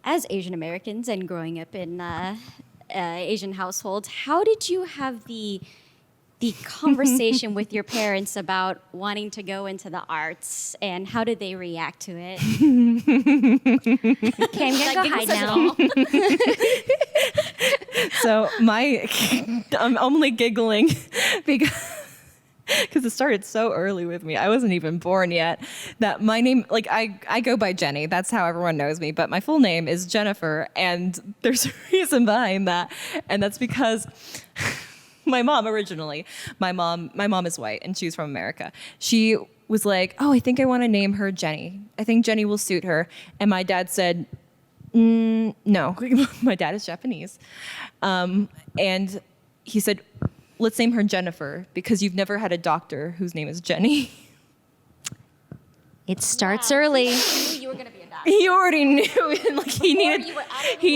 as Asian Americans and growing up in Asian households, how did you have the conversation with your parents about wanting to go into the arts, and how did they react to it? Okay, I'm gonna go hide now. So I'm only giggling because it started so early with me. I wasn't even born yet. That my name, like I go by Jenny. That's how everyone knows me. But my full name is Jennifer, and there's a reason behind that, and that's because my mom originally, my mom is white and she's from America. She was like, oh, I think I want to name her Jenny. I think Jenny will suit her. And my dad said, no. My dad is Japanese. And he said, let's name her Jennifer because you've never had a doctor whose name is Jenny. It starts early. I knew you were going to be a doctor. He already knew. Like he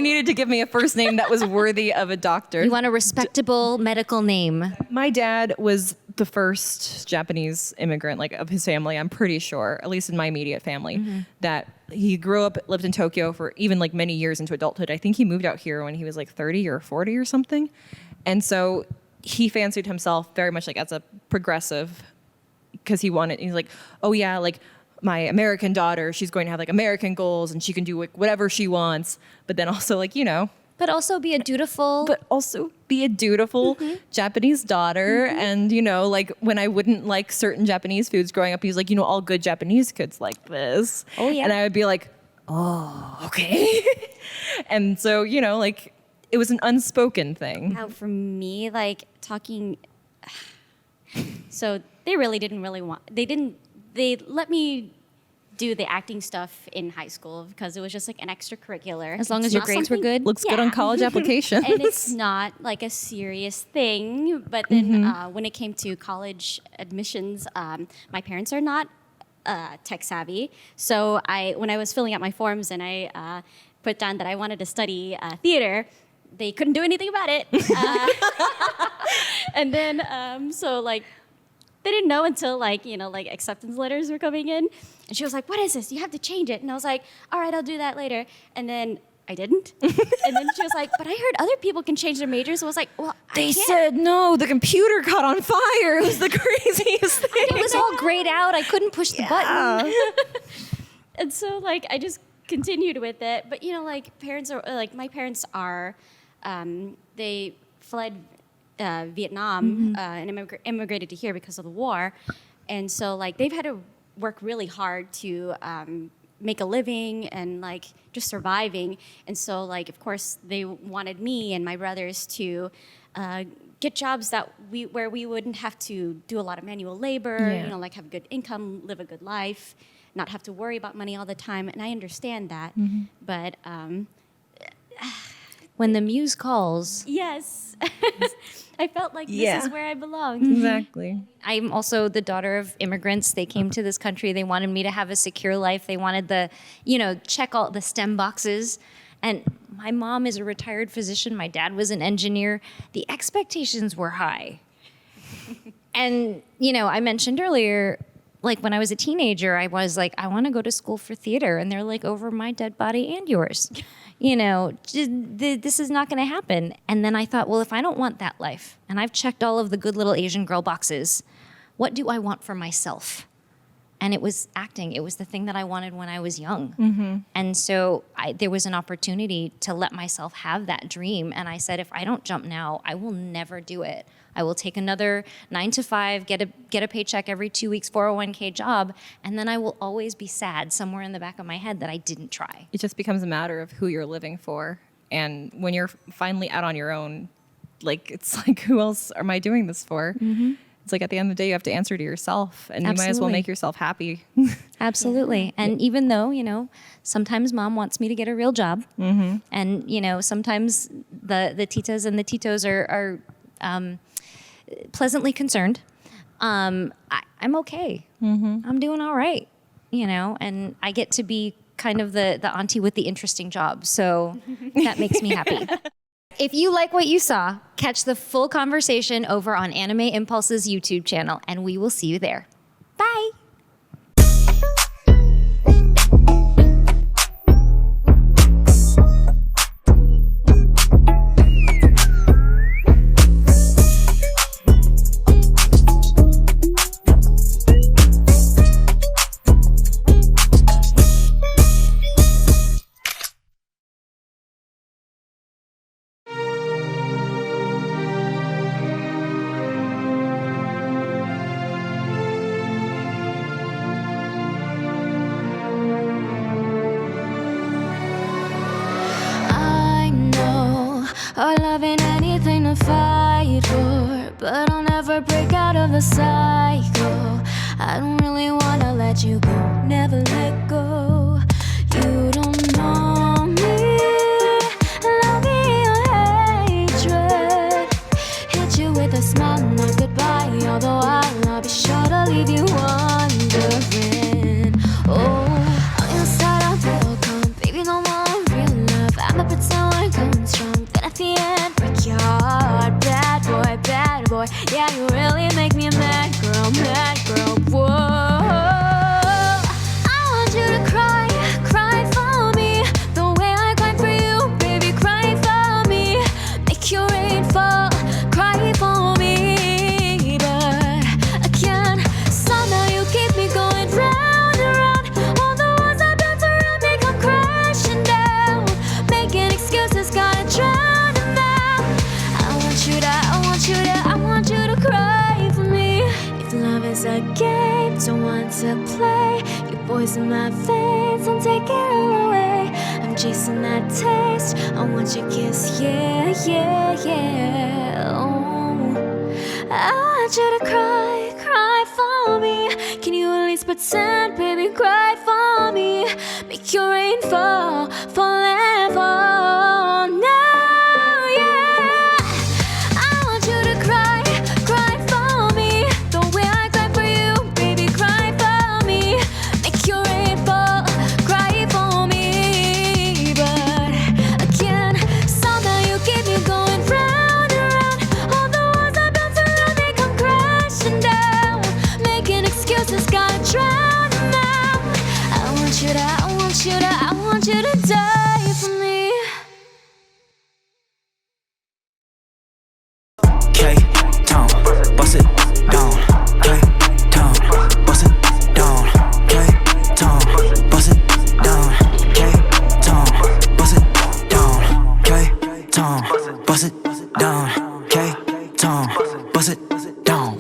needed to give me a first name that was worthy of a doctor. You want a respectable medical name. My dad was the first Japanese immigrant, like of his family, I'm pretty sure, at least in my immediate family, that he grew up, lived in Tokyo for even like many years into adulthood. I think he moved out here when he was like 30 or 40 or something. And so he fancied himself very much like as a progressive because he's like, oh yeah, like my American daughter, she's going to have like American goals and she can do like whatever she wants. But then also like, But also be a dutiful Japanese daughter. And, like when I wouldn't like certain Japanese foods growing up, he was like, all good Japanese kids like this. Oh, yeah. And I would be like, oh, okay. And so, like it was an unspoken thing. How for me, like talking, so they really didn't want, they let me do the acting stuff in high school because it was just like an extracurricular. As long as It's your not grades were something- good. Looks good on college applications. And it's not like a serious thing. But then when it came to college admissions, my parents are not tech savvy. So when I was filling out my forms and I put down that I wanted to study theater, they couldn't do anything about it. And then, so like, they didn't know until like acceptance letters were coming in. And she was like, what is this? You have to change it. And I was like, all right, I'll do that later. And then I didn't. And then she was like, but I heard other people can change their majors. So I was like, well, They I can't. said, no, the computer caught on fire. It was the craziest thing. It was all grayed out. I couldn't push the button. And so like, I just continued with it. But like my parents are, they fled Vietnam and immigrated to here because of the war. And so like they've had to work really hard to make a living and like just surviving. And so like, of course, they wanted me and my brothers to get jobs where we wouldn't have to do a lot of manual labor, like have a good income, live a good life, not have to worry about money all the time. And I understand that. But When the muse calls. yes, I felt like this is where I belonged. Exactly. I'm also the daughter of immigrants. They came to this country. They wanted me to have a secure life. They wanted check all the STEM boxes. And my mom is a retired physician. My dad was an engineer. The expectations were high. And, I mentioned earlier, like when I was a teenager, I was like, I want to go to school for theater. And they're like, over my dead body and yours. This is not going to happen. And then I thought, well, if I don't want that life, and I've checked all of the good little Asian girl boxes, what do I want for myself? And it was acting. It was the thing that I wanted when I was young. And so there was an opportunity to let myself have that dream. And I said, if I don't jump now, I will never do it. I will take another 9 to 5, get a paycheck every 2 weeks, 401k job, and then I will always be sad somewhere in the back of my head that I didn't try. It just becomes a matter of who you're living for. And when you're finally out on your own, like, it's like, who else am I doing this for? It's like at the end of the day, you have to answer to yourself, and you might as well make yourself happy. Absolutely. And even though, sometimes mom wants me to get a real job, and, sometimes the titas and the titos are pleasantly concerned. I'm okay. I'm doing all right, and I get to be kind of the auntie with the interesting job. So that makes me happy. If you like what you saw, catch the full conversation over on Anime Impulse's YouTube channel, and we will see you there. Bye. Or loving anything to fight for, but I'll never break out of the cycle. I don't really wanna let you go, never let go. You don't know me, love me or hatred. Hit you with a smile, not goodbye. Although I'll be sure to leave you wondering. Oh, on your side I feel calm, baby, no more real love. I'ma pretend we're going strong, then at the end break your heart. Bad boy, yeah, you really make me a mad girl, whoa. I want you to cry, cry for me, the way I cry for you, baby, cry for me. Make your rain fall, cry for me, but I can't. Somehow you keep me going round and round. All the walls I built around me come crashing down. Making excuses, gotta drown them out. I want you to cry for me. If love is a game, don't want to play. You poison my veins, don't take it all away. I'm chasing that taste, I want your kiss, yeah, yeah, yeah. Oh, I want you to cry, cry for me. Can you at least pretend, baby, cry for me? Make your rain fall, fall and fall now, yeah. I want you to cry, cry for me, the way I cry for you, baby, cry for me. Make your rain fall, cry for me, but again, somehow you keep me going round and round. All the walls I built around me come crashing down. Making excuses, gotta drown them out. I want you to die for me. K-Town, bust it down. K-Town, bust it down. K-Town, bust it down. K-Town, bust it down. K-Town, bust it down. K-Town, bust it down.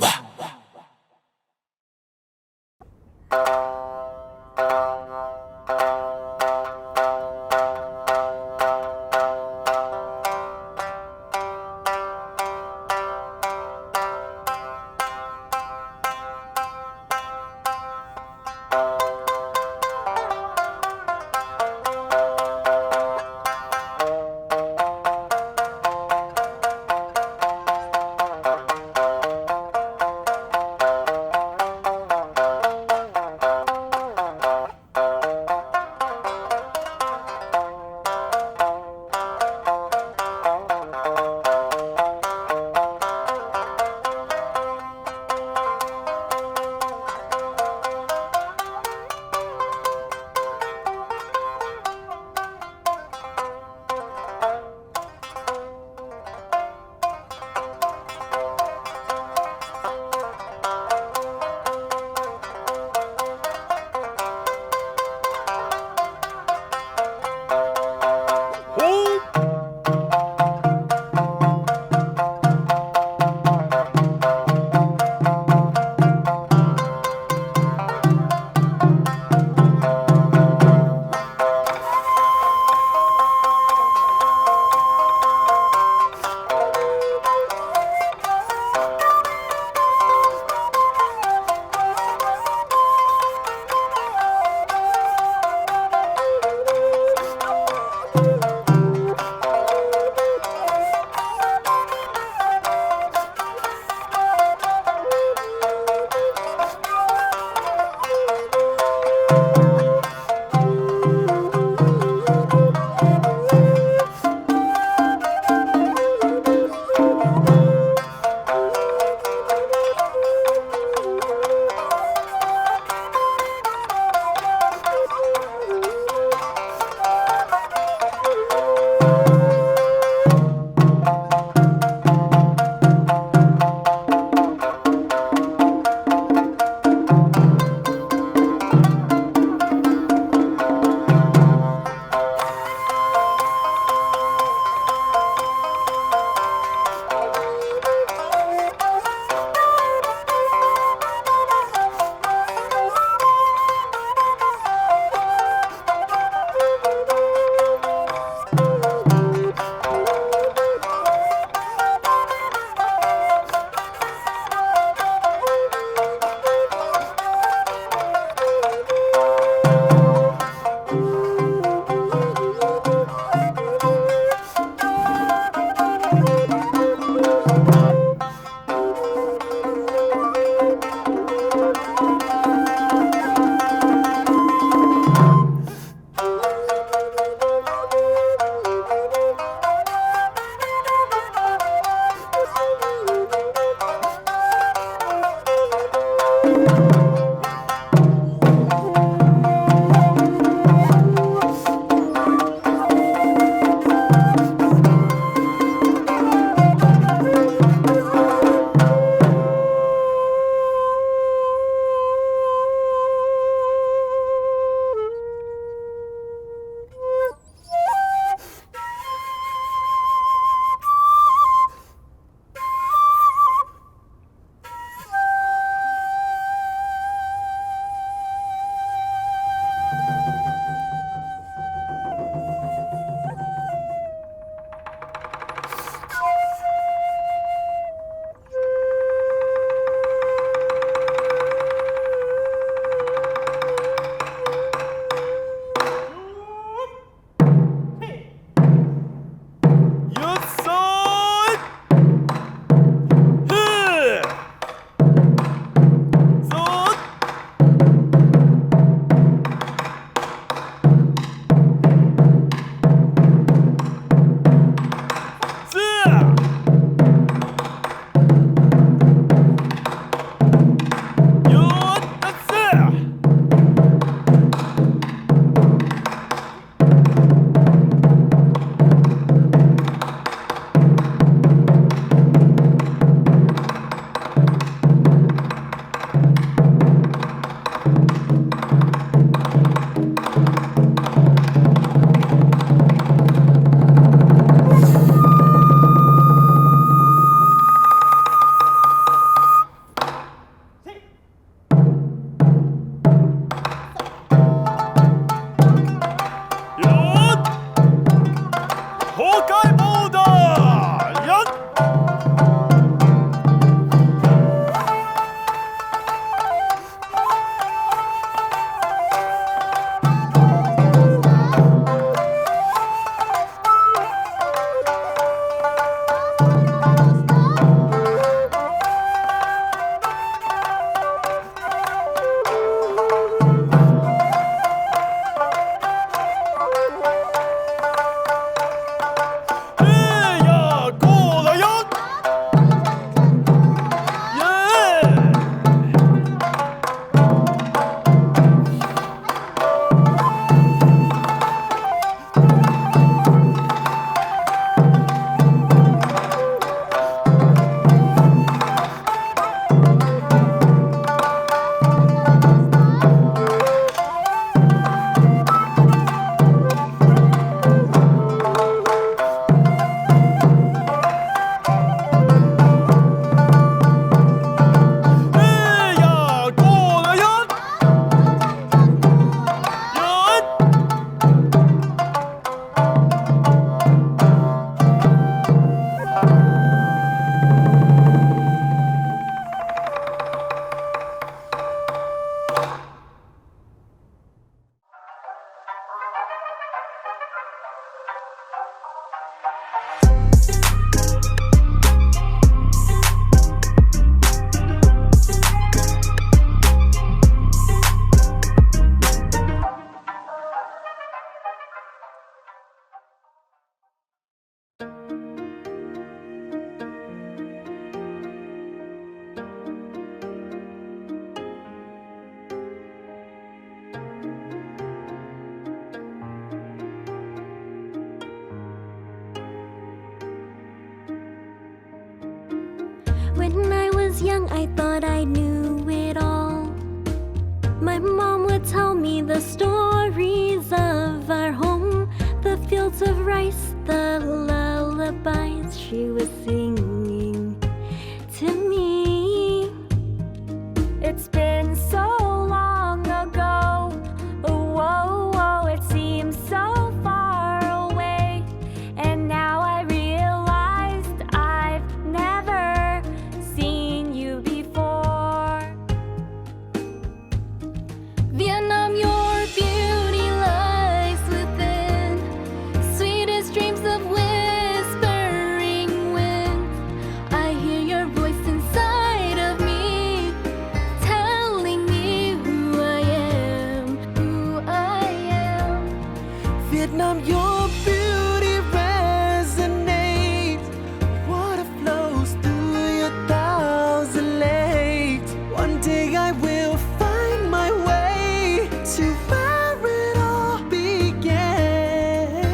I thought I knew it all. My mom would tell me the stories of our home, the fields of rice, the lullabies she was singing to me. It's been so long ago, oh, oh, oh, it seems so far away. And now I realized I've never seen you before. Vietnam, your beauty lies within sweetest dreams of whispering winds. I hear your voice inside of me, telling me who I am, who I am. Vietnam, your beauty resonates. Water flows through your thousand lakes. One day I will find my way to where it all began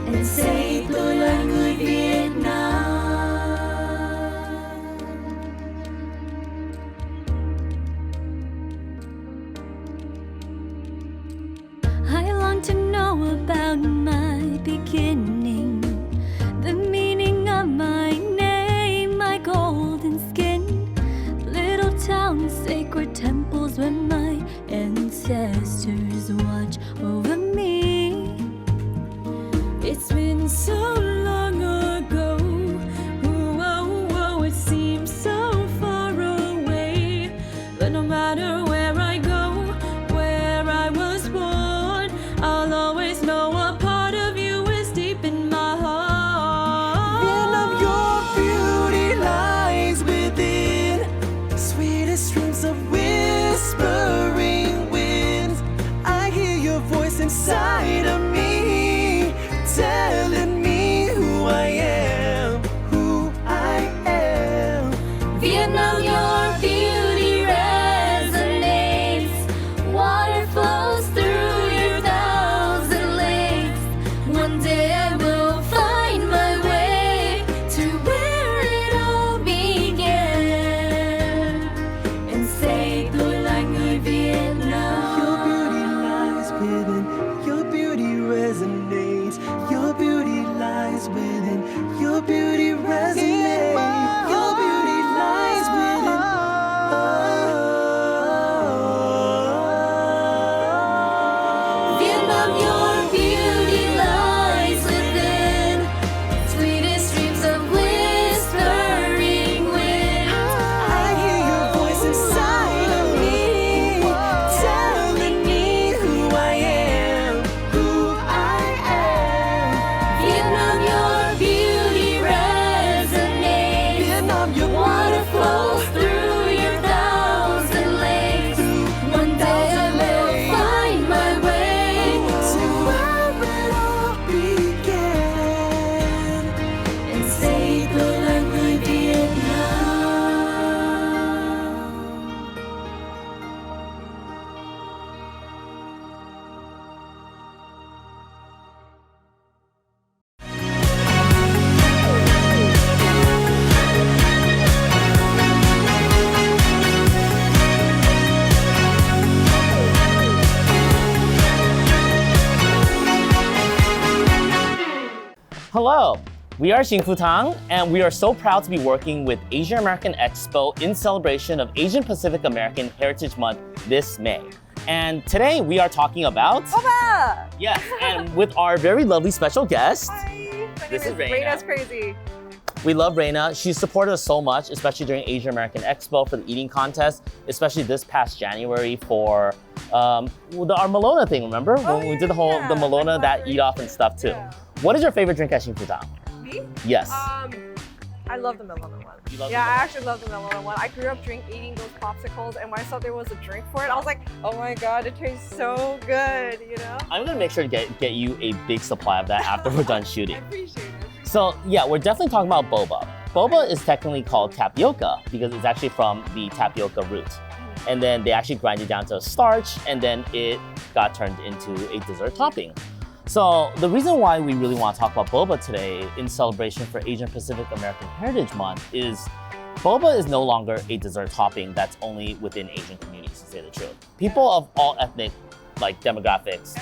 And say tôi là người Việt Nam. I long to know about my beginning, the meaning of my name, my golden skin, little towns, sacred temples where my ancestors watch over me. It's been so long ago, oh, oh, oh, it seems so far away. But no matter where I go, where I was born, I'll always know a part of you is deep in my heart. Vietnam, your beauty lies within sweetest streams of whispering winds. I hear your voice inside of me, telling me who I am, who I am. Vietnam, your beauty resonates. Water flows through your thousand lakes. One day I will find my way to where it all began and say tôi là người Việt Nam. Your beauty lies within, your beauty resonates. Your beauty lies within, your beauty resonates. Your beauty lies within. Vietnam, your beauty lies within sweetest streams of whispering winds. I hear your voice inside of me, telling me who I am, who I am. Vietnam, your beauty resonates. Vietnam, your Water flows through your thousand lakes. One day I will find my way to where it all began. and say tôi là người Việt Nam. Hello, we are Xing Fu Tang, and we are so proud to be working with Asian American Expo in celebration of Asian Pacific American Heritage Month this May. And today we are talking about... Papa! Yes, and with our very lovely special guest. Hi, my This name is is Raina. Raina's Crazy. We love Reina. She's supported us so much, especially during Asian American Expo for the eating contest, especially this past January for our Malona thing, remember? When we did the whole the Malona, that eat off and stuff too. Yeah. What is your favorite drink at Xing Fu Tang? Me? Yes. I love the Milano one. You love Yeah, the I actually love the Milano one. I grew up eating those popsicles, and when I saw there was a drink for it, I was like, oh my god, it tastes so good, you know? I'm gonna make sure to get you a big supply of that after we're done shooting. I appreciate it. So yeah, we're definitely talking about boba. Boba is technically called tapioca because it's actually from the tapioca root. And then they actually grind it down to a starch, and then it got turned into a dessert topping. So the reason why we really want to talk about boba today in celebration for Asian Pacific American Heritage Month is boba is no longer a dessert topping that's only within Asian communities, to say the truth. People of all ethnic demographics,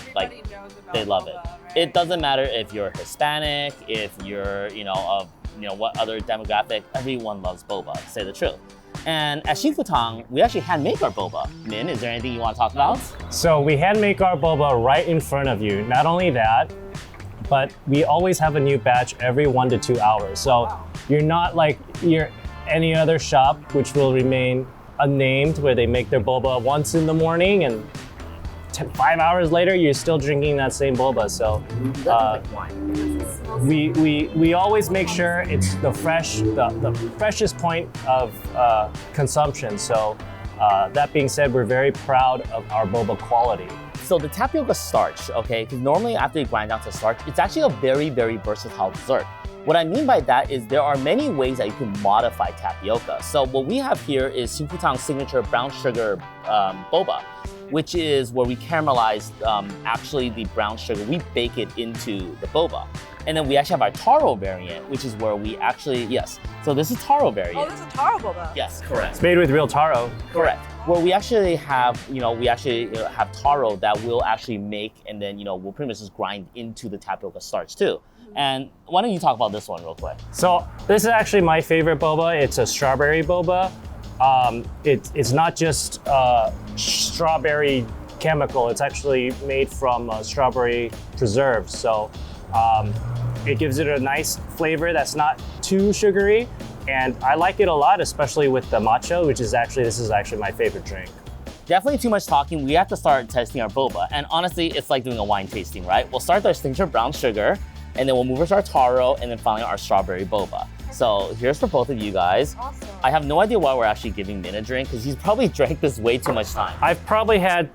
they love it. It doesn't matter if you're Hispanic, if you're, of what other demographic, everyone loves boba, to say the truth. And at Shinkutang, we actually hand make our boba. Min, is there anything you want to talk about? So we hand make our boba right in front of you. Not only that, but we always have a new batch every 1 to 2 hours. So you're not like any other shop, which will remain unnamed, where they make their boba once in the morning and 5 hours later, you're still drinking that same boba. So we always make sure it's the freshest point of consumption. So that being said, we're very proud of our boba quality. So the tapioca starch, okay, because normally after you grind down to starch, it's actually a very, very versatile dessert. What I mean by that is there are many ways that you can modify tapioca. So what we have here is Shinkutang's signature brown sugar boba, which is where we caramelize actually the brown sugar. We bake it into the boba. And then we actually have our taro variant, which is where we actually, yes. So this is taro variant. Oh, this is taro boba. Yes, correct. It's made with real taro. Correct. Where we actually have, have taro that we'll actually make, and then, we'll pretty much just grind into the tapioca starch too. And why don't you talk about this one real quick? So this is actually my favorite boba. It's a strawberry boba. It's not just strawberry chemical. It's actually made from strawberry preserve. So it gives it a nice flavor that's not too sugary. And I like it a lot, especially with the matcha, this is actually my favorite drink. Definitely too much talking. We have to start testing our boba. And honestly, it's like doing a wine tasting, right? We'll start with our signature brown sugar, and then we'll move to our taro, and then finally our strawberry boba. So here's for both of you guys. Awesome. I have no idea why we're actually giving Min a drink, because he's probably drank this way too much time. I've probably had,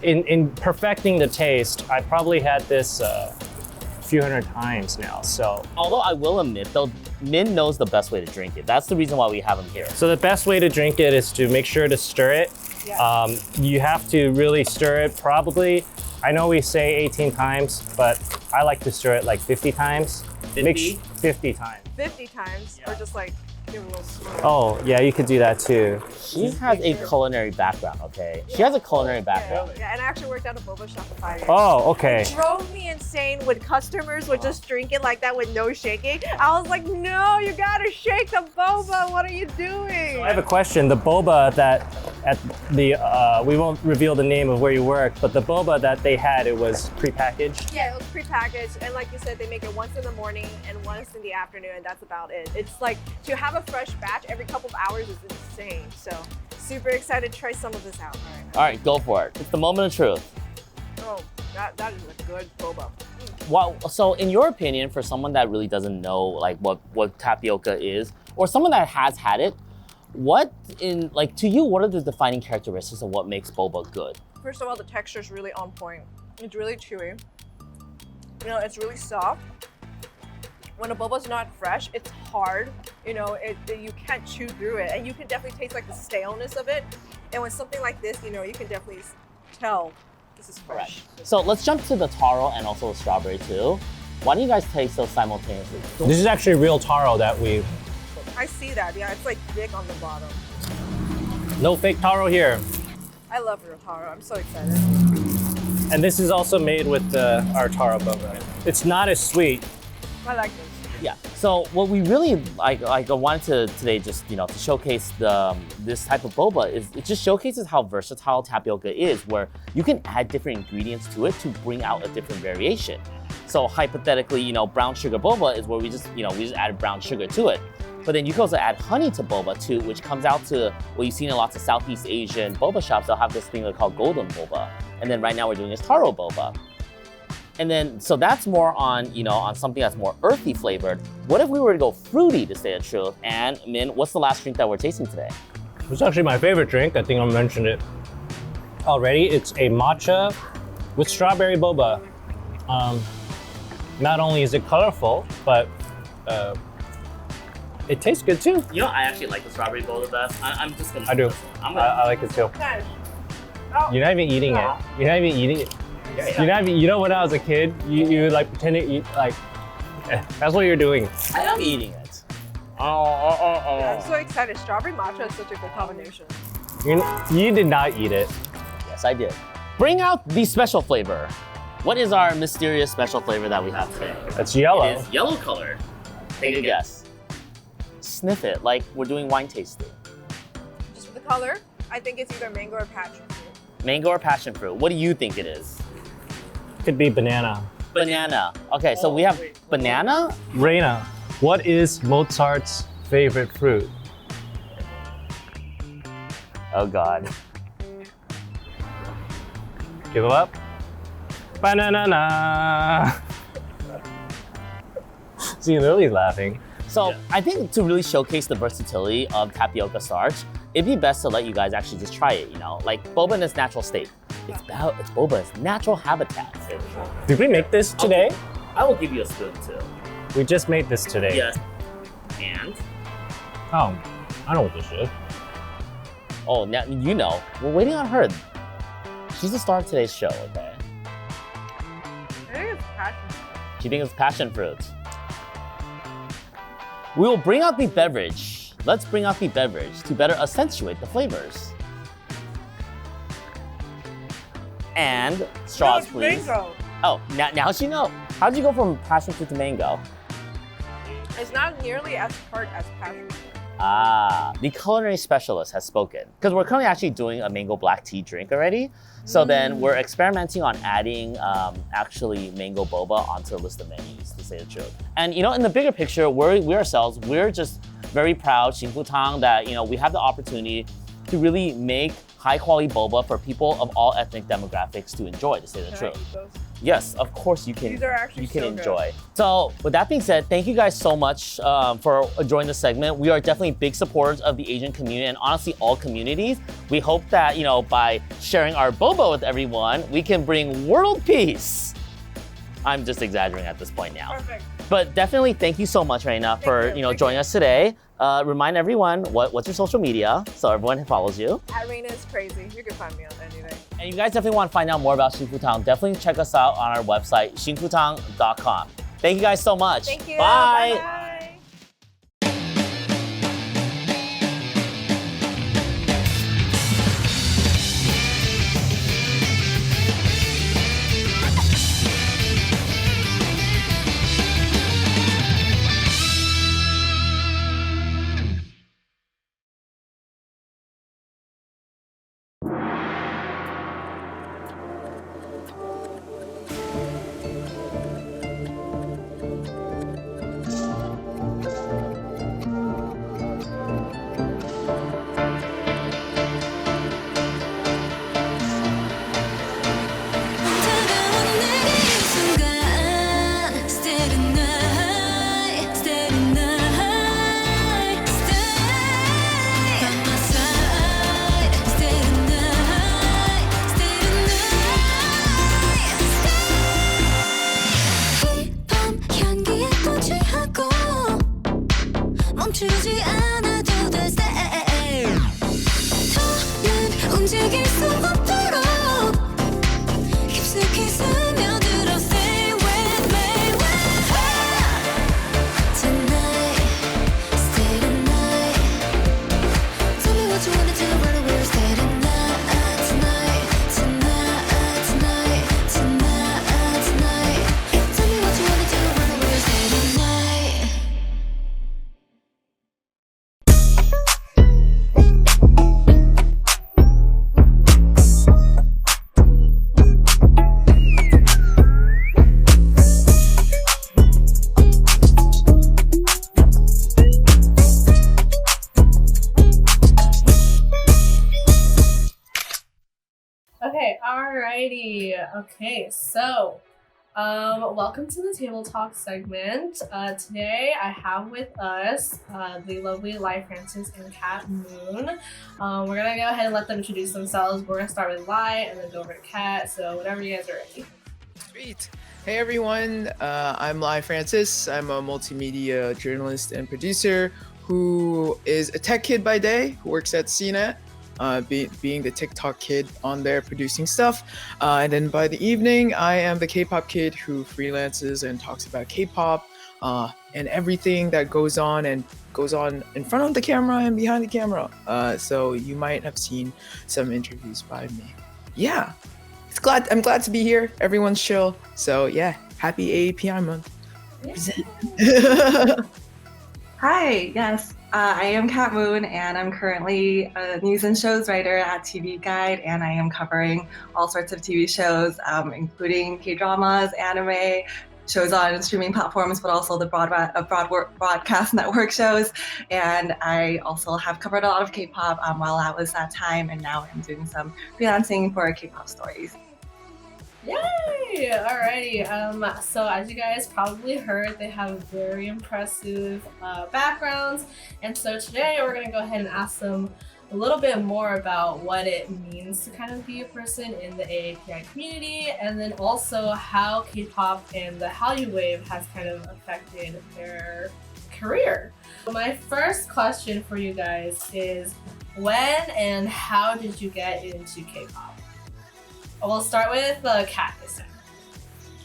in perfecting the taste, I probably had this a few hundred times now, so. Although I will admit though, Min knows the best way to drink it. That's the reason why we have him here. So the best way to drink it is to make sure to stir it. Yeah. You have to really stir it probably, I know we say 18 times, but I like to stir it like 50 times. 50? 50 times. 50 times, or just like give it a little swirl. Oh, yeah, you could do that too. She has a culinary background, okay? She has a culinary background. Yeah, and I actually worked at a boba shop for 5 years. Oh, okay. It drove me insane when customers would just drink it like that with no shaking. I was like, no, you gotta shake the boba. What are you doing? I have a question. The boba that at the, we won't reveal the name of where you work, but the boba that they had, it was prepackaged? Yeah, it was prepackaged, and like you said, they make it once in the morning and once in the afternoon, and that's about it. It's like, to have a fresh batch every couple of hours is insane. So, super excited to try some of this out. All right, go for it. It's the moment of truth. Oh, that is a good boba. Well, so in your opinion, for someone that really doesn't know like what tapioca is, or someone that has had it, to you, what are the defining characteristics of what makes boba good? First of all, the texture is really on point. It's really chewy. It's really soft. When a boba's not fresh, it's hard. You can't chew through it, and you can definitely taste like the staleness of it. And with something like this, you can definitely tell this is fresh. So let's jump to the taro and also the strawberry too. Why don't you guys taste those simultaneously? This is actually real taro that we, I see that. Yeah, it's like thick on the bottom. no fake taro here. I love real taro. I'm so excited. And this is also made with our taro boba. It's not as sweet. I like this. Yeah. So what we really I wanted to today just to showcase this type of boba is it just showcases how versatile tapioca is, where you can add different ingredients to it to bring out a different variation. So hypothetically, brown sugar boba is where we just added brown sugar to it. But then you can also add honey to boba too, which comes out to what you've seen in lots of Southeast Asian boba shops. They'll have this thing they call golden boba. And then right now we're doing this taro boba. And then, so that's more on, on something that's more earthy flavored. What if we were to go fruity, to say the truth? And Min, what's the last drink that we're tasting today? It's actually my favorite drink. I think I mentioned it already. It's a matcha with strawberry boba. Not only is it colorful, but it tastes good too. I actually like the strawberry boba the best. I'm just gonna. I do. I like it too. Nice. You're not even eating it. You're not even eating it. You're not even, when I was a kid, you like pretend to eat, like, that's what you're doing. I am eating it. I'm so excited. Strawberry matcha is such a good combination. You did not eat it. Yes, I did. Bring out the special flavor. What is our mysterious special flavor that we have today? It's yellow. It is yellow color. Take a guess. Sniff it like we're doing wine tasting. Just for the color, I think it's either mango or passion fruit. Mango or passion fruit? What do you think it is? Could be banana. Banana. Okay, so we have banana. Reina, what is Mozart's favorite fruit? Oh God. Give it up. Banana. See, Lily's laughing. So I think to really showcase the versatility of tapioca starch, it'd be best to let you guys actually just try it, you know? Like boba in its natural state. It's boba's natural habitat. Did we make this today? Okay. I will give you a spoon too. We just made this today. Yes. And? Oh, I know what this is. Oh, now you know. We're waiting on her. She's the star of today's show, okay? I think it's passion fruit. She thinks it's passion fruit. We will bring out the beverage. Let's bring out the beverage to better accentuate the flavors. And straws, No, please. it's mango. Oh, now she know. How'd you go from passion fruit to mango? It's not nearly as hard as passion fruit. Ah, the culinary specialist has spoken. Because we're currently actually doing a mango black tea drink already. So then we're experimenting on adding actually mango boba onto the list of menus, to say the truth. And you know, in the bigger picture, we ourselves, we're just very proud, Xingfu Tang, that you know we have the opportunity to really make high quality boba for people of all ethnic demographics to enjoy, to say the Can I truth. eat those? Yes, of course you can. These are actually you can so good. enjoy. So with that being said, thank you guys so much for joining the segment. We are definitely big supporters of the Asian community and honestly all communities. We hope that you know by sharing our boba with everyone, we can bring world peace. I'm just exaggerating at this point now. Perfect. But definitely thank you so much, Reina, for you. Thank joining us today. Remind everyone what's your social media so everyone follows you. At Reina is crazy. You can find me on anything. And you guys definitely want to find out more about Xingfu Tang, definitely check us out on our website, xingfutang.com. Thank you guys so much. Thank you. Bye. Bye. 다가오는 내게 이 순간 Steady night, steady night, stay by my side. Steady night, steady night, stay. 이 밤 향기에 또 취하고 멈추지 않아도 돼. Stay. 더는 움직일 수 없도록 깊숙이 스며들어. Stay with me. Tonight, stay tonight. Tell me what you wanna do right away. Stay tonight, tonight, tonight, tonight, tonight, tonight. Tell me what you wanna do right away. Stay tonight. Okay, alrighty. Okay, so welcome to the Table Talk segment. Today I have with us the lovely Lai Francis and Kat Moon. We're gonna go ahead and let them introduce themselves. We're gonna start with Lai and then go over to Kat. So whenever you guys are ready. Sweet. Hey everyone, I'm Lai Francis. I'm a multimedia journalist and producer who is a tech kid by day, who works at CNET, being the TikTok kid on there producing stuff. And then by the evening, I am the K-pop kid who freelances and talks about K-pop and everything that goes on in front of the camera and behind the camera. So you might have seen some interviews by me. Yeah, I'm glad to be here. Everyone's chill. So yeah, happy AAPI month. Hi, yes. I am Kat Moon, and I'm currently a news and shows writer at TV Guide, and I am covering all sorts of TV shows, including K-dramas, anime, shows on streaming platforms, but also the broadcast network shows. And I also have covered a lot of K-pop while I was at Time, and now I'm doing some freelancing for K-pop stories. Yay! Alrighty. So as you guys probably heard, they have very impressive backgrounds, and so today we're gonna go ahead and ask them a little bit more about what it means to kind of be a person in the AAPI community, and then also how K-pop and the Hallyu wave has kind of affected their career. My first question for you guys is, when and how did you get into K-pop? We'll start with Kat this time.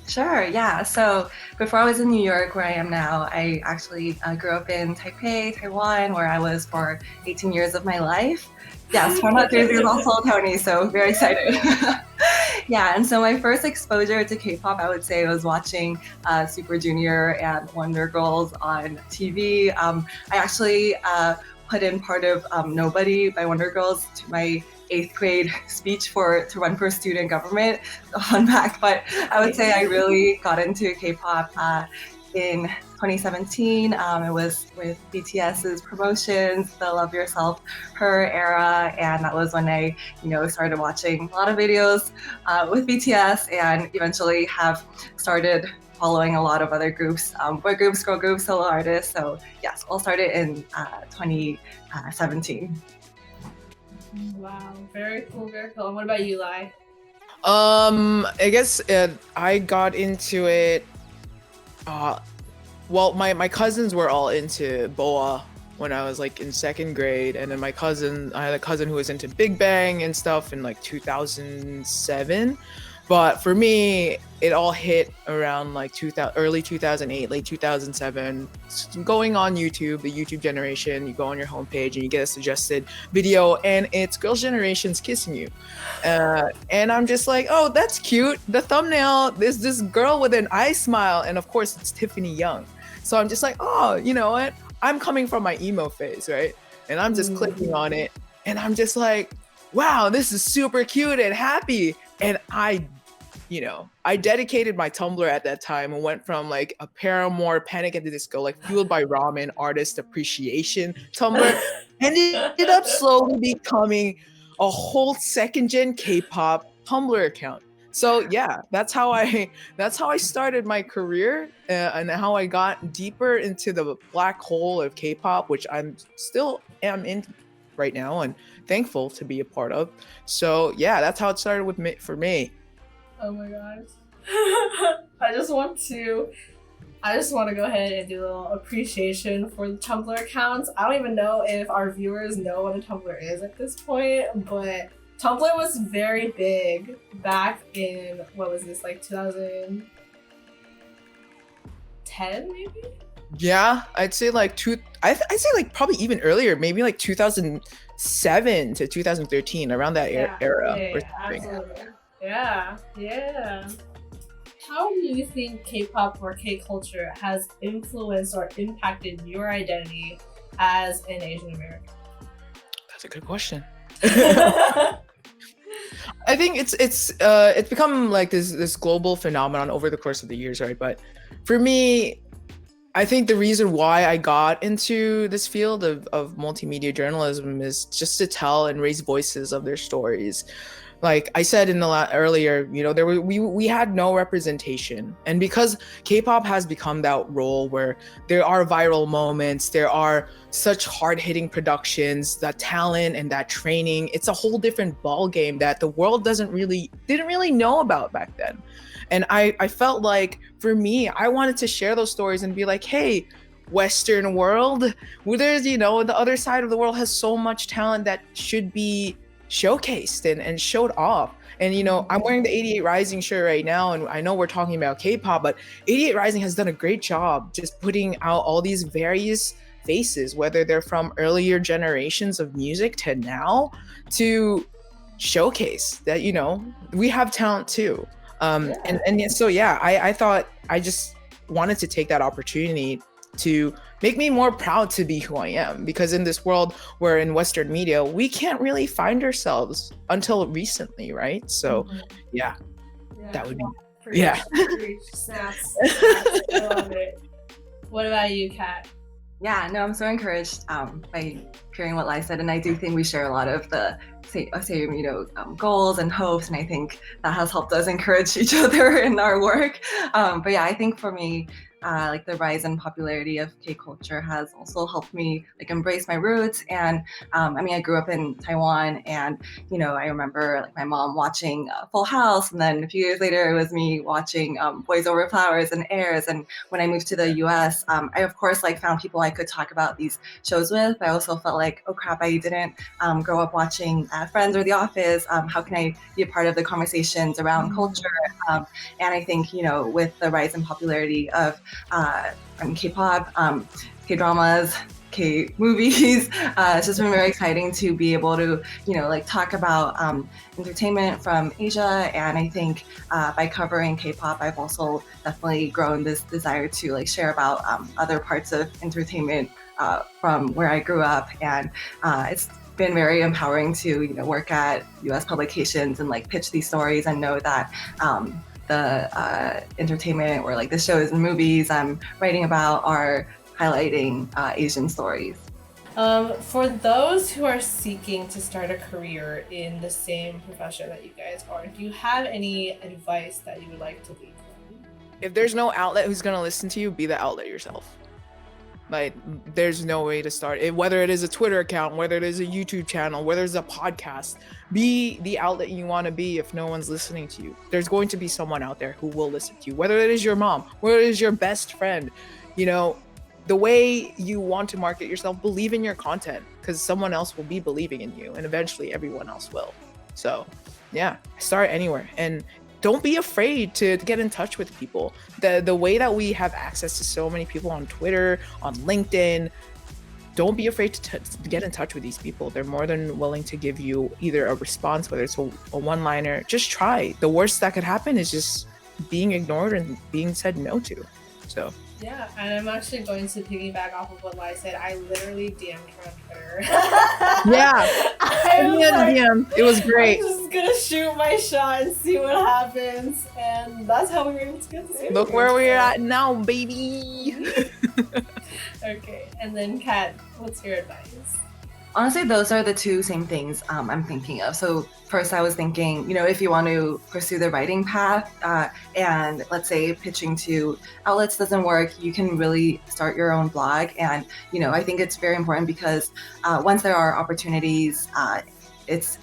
Sure, yeah. So before I was in New York, where I am now, I actually grew up in Taipei, Taiwan, where I was for 18 years of my life. Yes, from that Jersey is also Tony, so very excited. Yeah, and so my first exposure to K-pop, I would say, was watching Super Junior and Wonder Girls on TV. I actually put in part of Nobody by Wonder Girls to my 8th grade speech to run for student government on back. But I would say I really got into K-pop in 2017. It was with BTS's promotions, the Love Yourself, Her era, and that was when I, started watching a lot of videos with BTS, and eventually have started following a lot of other groups, boy groups, girl groups, solo artists. So yes, all started in 2017. Wow, very cool, very cool. And what about you, Lai? I guess I got into it. Well, my cousins were all into BoA when I was like in 2nd grade, and then I had a cousin who was into Big Bang and stuff in like 2007. But for me, it all hit around like early 2008, late 2007. Going on YouTube, the YouTube generation, you go on your homepage and you get a suggested video, and it's Girls' Generation's Kissing You. And I'm just like, oh, that's cute. The thumbnail is this girl with an eye smile, and of course it's Tiffany Young. So I'm just like, oh, you know what? I'm coming from my emo phase, right? And I'm just clicking on it, and I'm just like, wow, this is super cute and happy. And I dedicated my Tumblr at that time and went from like a Paramore, Panic at the Disco, like Fueled by Ramen artist appreciation Tumblr, and it ended up slowly becoming a whole 2nd-gen K-pop Tumblr account. So yeah, that's how I started my career, and how I got deeper into the black hole of K-pop, which I'm still am in right now and thankful to be a part of. So yeah, that's how it started for me. Oh my gosh. I just want to go ahead and do a little appreciation for the Tumblr accounts. I don't even know if our viewers know what a Tumblr is at this point, but Tumblr was very big back in, what was this, like 2010 maybe? Yeah, I'd say like I'd say like probably even earlier, maybe like 2007 to 2013, around that era. Yeah, absolutely. Yeah. How do you think K-pop or K-culture has influenced or impacted your identity as an Asian American? That's a good question. I think it's become like this global phenomenon over the course of the years, right? But for me, I think the reason why I got into this field of multimedia journalism is just to tell and raise voices of their stories. Like I said in the earlier, we had no representation, and because K-pop has become that role where there are viral moments, there are such hard-hitting productions, that talent and that training, it's a whole different ball game that the world didn't really know about back then. And I felt like, for me, I wanted to share those stories and be like, hey, Western world, where there's, the other side of the world has so much talent that should be showcased and showed off. And I'm wearing the 88 Rising shirt right now, and I know we're talking about K-pop, but 88 Rising has done a great job just putting out all these various faces, whether they're from earlier generations of music to now, to showcase that we have talent too. And so I thought I just wanted to take that opportunity to make me more proud to be who I am, because in this world where in Western media we can't really find ourselves until recently, right? So that would be Snaps. I love it. What about you, Kat? Yeah, no, I'm so encouraged by hearing what Lai said, and I do think we share a lot of the same goals and hopes, and I think that has helped us encourage each other in our work. But yeah, I think for me, like the rise in popularity of K-culture has also helped me like embrace my roots. And I grew up in Taiwan, and I remember like my mom watching Full House, and then a few years later it was me watching Boys Over Flowers and Airs. And when I moved to the U.S., I of course like found people I could talk about these shows with. But I also felt like, oh crap, I didn't grow up watching Friends or The Office. How can I be a part of the conversations around culture? And I think with the rise in popularity of K-pop, K-dramas, K-movies, it's just been very exciting to be able to, talk about entertainment from Asia. And I think by covering K-pop, I've also definitely grown this desire to like share about other parts of entertainment from where I grew up. And it's been very empowering to work at U.S. publications and like pitch these stories and know that the entertainment or like the shows and movies I'm writing about are highlighting Asian stories. For those who are seeking to start a career in the same profession that you guys are, do you have any advice that you would like to leave them? If there's no outlet who's gonna listen to you, be the outlet yourself. Like, there's no way to start it, whether it is a Twitter account, whether it is a YouTube channel, whether it's a podcast. Be the outlet you want to be. If no one's listening to you, there's going to be someone out there who will listen to you, whether it is your mom, whether it is your best friend. The way you want to market yourself, believe in your content, because someone else will be believing in you, and eventually everyone else will. So start anywhere, and don't be afraid to get in touch with people. The way that we have access to so many people on Twitter, on LinkedIn, don't be afraid to get in touch with these people. They're more than willing to give you either a response, whether it's a one-liner. Just try. The worst that could happen is just being ignored and being said no to. So yeah, and I'm actually going to piggyback off of what Lai said. I literally DM'd her on Twitter. DM. It was great. I'm just gonna shoot my shot and see what happens, and that's how we were able to get this. Look where we're at now, baby. Okay, and then Kat, what's your advice? Honestly, those are the two same things I'm thinking of. So first I was thinking, if you want to pursue the writing path and let's say pitching to outlets doesn't work, you can really start your own blog. And, I think it's very important because once there are opportunities, it's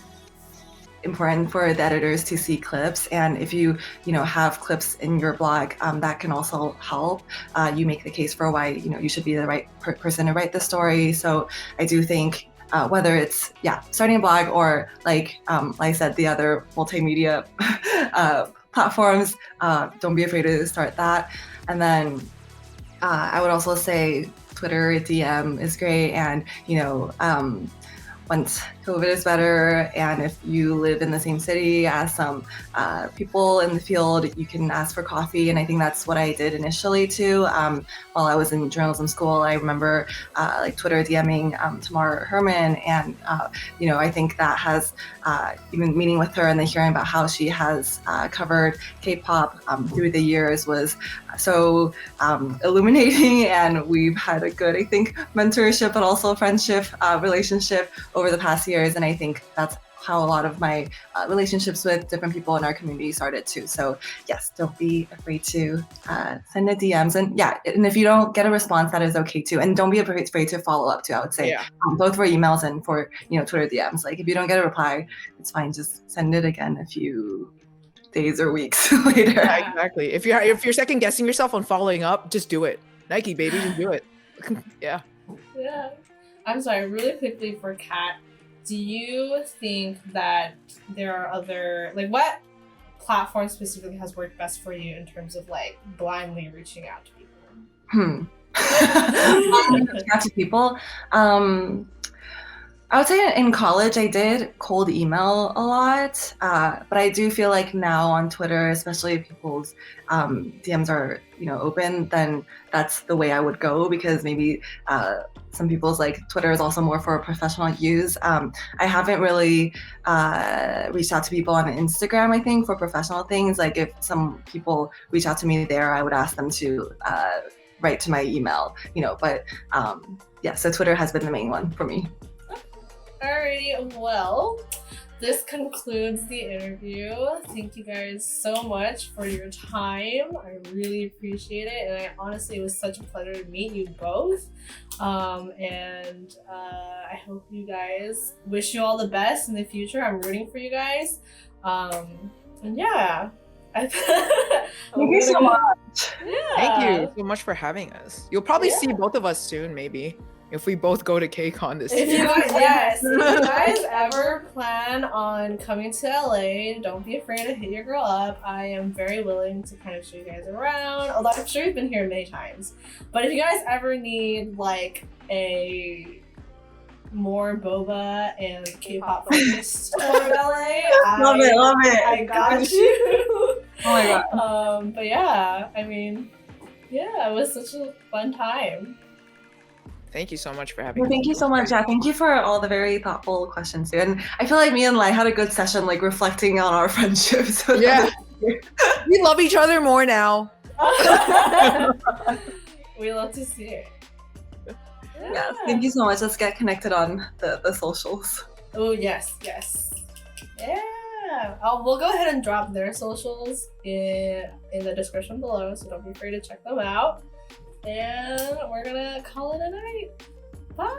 important for the editors to see clips. And if you have clips in your blog, that can also help you make the case for why, you should be the right person to write the story. So I do think whether it's starting a blog or like I said, the other multimedia platforms, don't be afraid to start that. And then I would also say Twitter DM is great, and once COVID is better, and if you live in the same city as some people in the field, you can ask for coffee. And I think that's what I did initially too. While I was in journalism school, I remember like Twitter DMing Tamar Herman, and I think that has even meeting with her and then hearing about how she has covered K-pop through the years was so illuminating, and we've had a good, I think, mentorship but also friendship relationship over the past years. And I think that's how a lot of my relationships with different people in our community started too. So yes, don't be afraid to send the DMs, and and if you don't get a response, that is okay too. And don't be afraid to follow up too. I would say both for emails and for Twitter DMs. Like if you don't get a reply, it's fine. Just send it again a few days or weeks later. Yeah, exactly. If you're second guessing yourself on following up, just do it. Nike, baby, just do it. Yeah. Yeah. I'm sorry, really quickly for Kat. do you think that there are other, like, what platform specifically has worked best for you in terms of like blindly reaching out to people? Reaching out to people. I would say in college I did cold email a lot, but I do feel like now on Twitter, especially if people's DMs are open, then that's the way I would go, because maybe some people's like Twitter is also more for professional use. I haven't really reached out to people on Instagram, I think, for professional things. Like if some people reach out to me there, I would ask them to write to my email, but yeah, so Twitter has been the main one for me. Alrighty, well, this concludes the interview. Thank you guys so much for your time. I really appreciate it, and honestly, it was such a pleasure to meet you both. And I hope you guys, wish you all the best in the future. I'm rooting for you guys. And yeah. Thank you so much. Yeah. Thank you so much for having us. You'll probably see both of us soon, maybe, if we both go to KCON this If year. you guys, yes, if you guys ever plan on coming to LA, don't be afraid to hit your girl up. I am very willing to kind of show you guys around. Although I'm sure you've been here many times. But if you guys ever need like a more boba and K-pop focused tour of LA, Love it. I got you. Oh my god. But yeah, I mean, yeah, it was such a fun time. Thank you so much for having Well, me. thank you so much. Yeah, thank you for all the very thoughtful questions too. And I feel like me and Lai had a good session, like reflecting on our friendship. So Yeah. We love each other more now. We love to see it. Yeah, thank you so much. Let's get connected on the socials. Oh yes. Yeah. We'll go ahead and drop their socials in the description below, so don't be afraid to check them out. And we're gonna call it a night. Bye.